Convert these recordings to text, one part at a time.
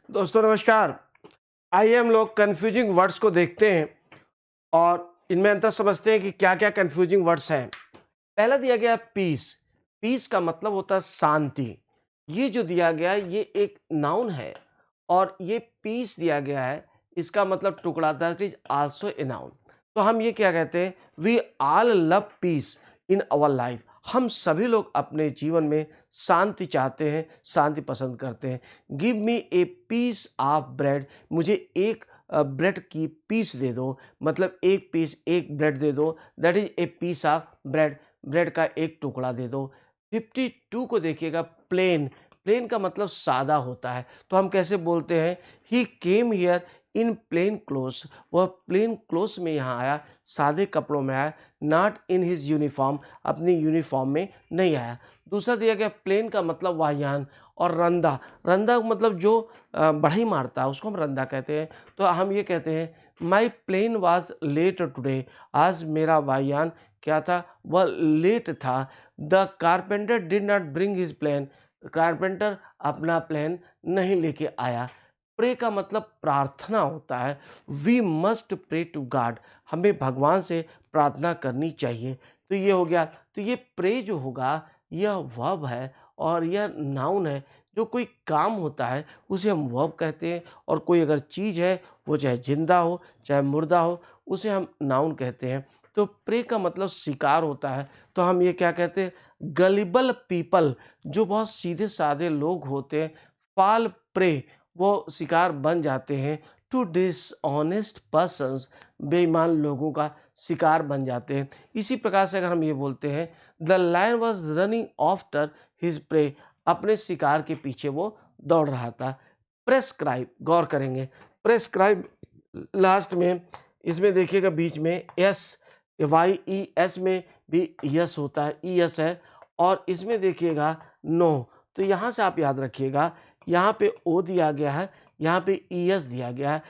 दोस्तों नमस्कार। आइए हम लोग कन्फ्यूजिंग वर्ड्स को देखते हैं और इनमें अंतर समझते हैं कि क्या क्या कन्फ्यूजिंग वर्ड्स हैं। पहला दिया गया है पीस। पीस का मतलब होता है शांति। ये जो दिया गया है ये एक नाउन है और ये पीस दिया गया है, इसका मतलब टुकड़ा, that is also a noun. तो हम ये क्या कहते हैं, we all love peace in our life. हम सभी लोग अपने जीवन में शांति चाहते हैं, शांति पसंद करते हैं। Give me a piece of bread, मुझे एक ब्रेड की पीस दे दो, मतलब एक पीस, एक ब्रेड दे दो, that is a piece of bread, bread का एक टुकड़ा दे दो। 52 को देखिएगा, प्लेन। प्लेन का मतलब सादा होता है, तो हम कैसे बोलते हैं, he came here in plain clothes, वह प्लेन क्लोथ्स में यहाँ आया, सादे कपड़ों में आया। नॉट इन हिज यूनिफॉर्म, अपनी यूनिफॉर्म में नहीं आया। दूसरा दिया गया प्लेन का मतलब वायुयान, और रंदा, रंदा मतलब जो बढ़ई मारता है उसको हम रंदा कहते हैं। तो हम ये कहते हैं my plane was late today, आज मेरा वायुयान क्या था, वह लेट था। The carpenter did not bring his plane, carpenter अपना प्लेन नहीं लेके आया। प्रे का मतलब प्रार्थना होता है। We must pray to God, हमें भगवान से प्रार्थना करनी चाहिए। तो ये हो गया। तो ये प्रे जो होगा यह वर्ब है और यह नाउन है। जो कोई काम होता है उसे हम वर्ब कहते हैं, और कोई अगर चीज़ है वो चाहे जिंदा हो चाहे मुर्दा हो उसे हम नाउन कहते हैं। तो प्रे का मतलब शिकार होता है, तो हम ये क्या कहते हैं, गलिबल पीपल, जो बहुत सीधे साधे लोग होते हैं, फाल प्रे, वो शिकार बन जाते हैं। टू डिसऑनेस्ट पर्सन्स, बेईमान लोगों का शिकार बन जाते हैं। इसी प्रकार से अगर हम ये बोलते हैं the lion was running after his prey, अपने शिकार के पीछे वो दौड़ रहा था। प्रेस्क्राइब, गौर करेंगे, प्रेस्क्राइब लास्ट में, इसमें देखिएगा बीच में एस, वाई ई एस में भी यस होता है, ई एस है, और इसमें देखिएगा नो। तो यहाँ से आप याद रखिएगा, यहाँ पे ओ दिया गया है, यहाँ पे ई एस दिया गया है।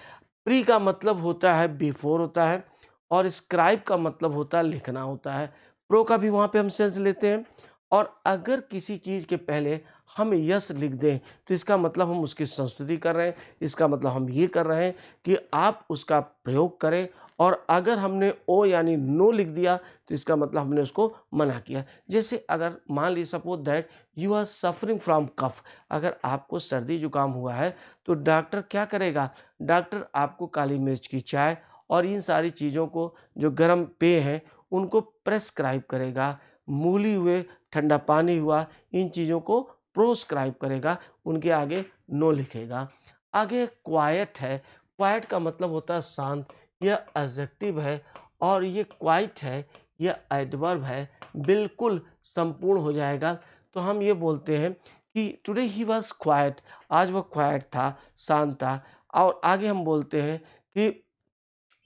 प्री का मतलब होता है बिफोर होता है, और स्क्राइब का मतलब होता है लिखना होता है। प्रो का भी वहाँ पे हम सेंस लेते हैं। और अगर किसी चीज़ के पहले हम यस लिख दें तो इसका मतलब हम उसकी संस्तुति कर रहे हैं, इसका मतलब हम ये कर रहे हैं कि आप उसका प्रयोग करें। और अगर हमने ओ यानी नो लिख दिया तो इसका मतलब हमने उसको मना किया। जैसे अगर मान लीजिए suppose that you are suffering from cough, अगर आपको सर्दी जुकाम हुआ है तो डॉक्टर क्या करेगा, डॉक्टर आपको काली मिर्च की चाय और इन सारी चीज़ों को, जो गर्म पेय हैं, उनको प्रेस्क्राइब करेगा। मूली हुए, ठंडा पानी हुआ, इन चीज़ों को प्रोस्क्राइब करेगा, उनके आगे नो लिखेगा। आगे क्वाइट है। क्वाइट का मतलब होता है शांत, यह एडजेक्टिव है, और ये क्वाइट है, यह एडवर्ब है, बिल्कुल संपूर्ण हो जाएगा। तो हम ये बोलते हैं कि टुडे ही वॉज क्वाइट, आज वह क्वाइट था, शांत था। और आगे हम बोलते हैं कि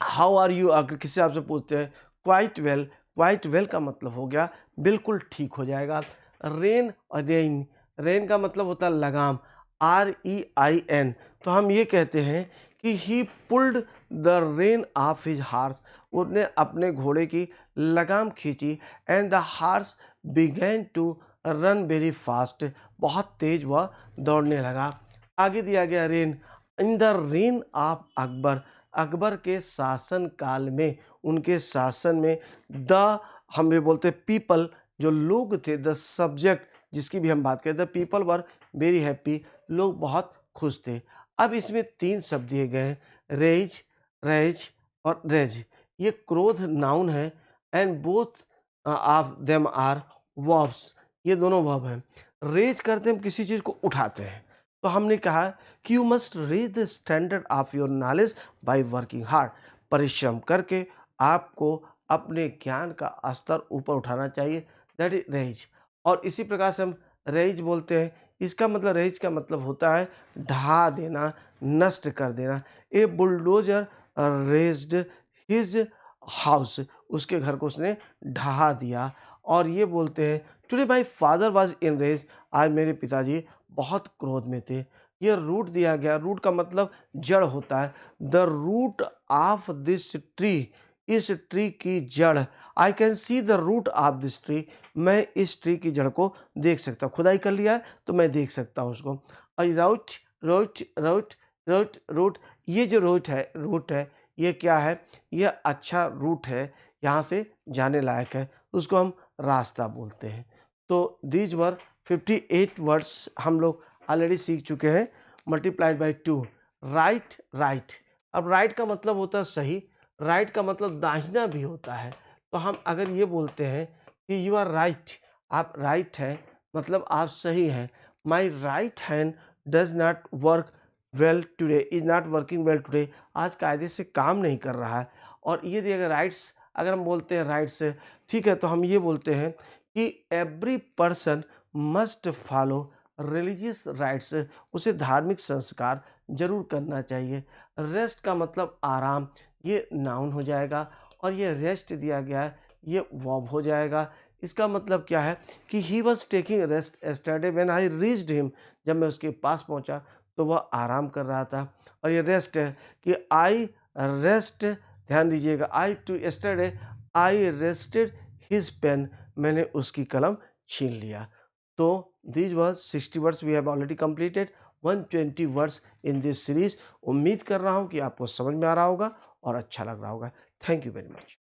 हाउ आर यू, अगर किसी से आपसे पूछते हैं क्वाइट वेल, क्वाइट वेल का मतलब हो गया बिल्कुल ठीक हो जाएगा। रेन और रेन, रेन का मतलब होता है लगाम, आर ई आई एन। तो हम ये कहते हैं कि he pulled the rain of his horse, उसने अपने घोड़े की लगाम खींची। And the horse began to run very fast, बहुत तेज वह दौड़ने लगा। आगे दिया गया reign, in the rain of Akbar, Akbar के शासन काल में, उनके शासन में, द, हम भी बोलते हैं पीपल, जो लोग थे, द सब्जेक्ट जिसकी भी हम बात करें, the people were very happy, लोग बहुत खुश थे। अब इसमें 3 शब्द दिए गए हैं, रेज, रेज और रेज। ये क्रोध नाउन है, and both of them are verbs, ये दोनों वर्ब हैं। रेज करते हम किसी चीज़ को उठाते हैं, तो हमने कहा कि you must raise the standard of your knowledge by working hard, परिश्रम करके आपको अपने ज्ञान का स्तर ऊपर उठाना चाहिए, दैट इज रेज। और इसी प्रकार से हम रेज बोलते हैं, इसका मतलब, रेज का मतलब होता है ढहा देना, नष्ट कर देना। ए बुलडोजर रेज्ड हिज हाउस, उसके घर को उसने ढहा दिया। और ये बोलते हैं today my father was in rage, आज मेरे पिताजी बहुत क्रोध में थे। ये रूट दिया गया, रूट का मतलब जड़ होता है। The root of this tree, इस ट्री की जड़, I can see the root of this tree, मैं इस ट्री की जड़ को देख सकता हूँ, खुदाई कर लिया है तो मैं देख सकता हूँ उसको। आई राउट रोट रोट रोट रूट, ये जो रूट है ये क्या है, ये अच्छा रूट है, यहाँ से जाने लायक है, उसको हम रास्ता बोलते हैं। तो दीज वर 58 वर्ड्स हम लोग ऑलरेडी सीख चुके हैं। Multiplied by 2, right right. अब राइट का मतलब होता है सही, राइट का मतलब दाहिना भी होता है। तो हम अगर ये बोलते हैं कि यू आर राइट, आप राइट हैं, मतलब आप सही हैं। My right hand does not work well today, is not working well today, आज कायदे से काम नहीं कर रहा है। और ये देखिए राइट्स, अगर हम बोलते हैं राइट्स, ठीक है, तो हम ये बोलते हैं कि every person must follow religious rights, उसे धार्मिक संस्कार जरूर करना चाहिए। रेस्ट का मतलब आराम, ये नाउन हो जाएगा, और ये रेस्ट दिया गया है, ये वर्ब हो जाएगा। इसका मतलब क्या है कि he was taking rest yesterday when I reached him, जब मैं उसके पास पहुंचा तो वह आराम कर रहा था। और ये रेस्ट है कि आई रेस्ट, ध्यान दीजिएगा, I to yesterday I wrested his pen, मैंने उसकी कलम छीन लिया। तो these was 60 words we have already completed, 120 words in this series. उम्मीद कर रहा हूँ कि आपको समझ में आ रहा होगा और अच्छा लग रहा होगा। Thank you very much.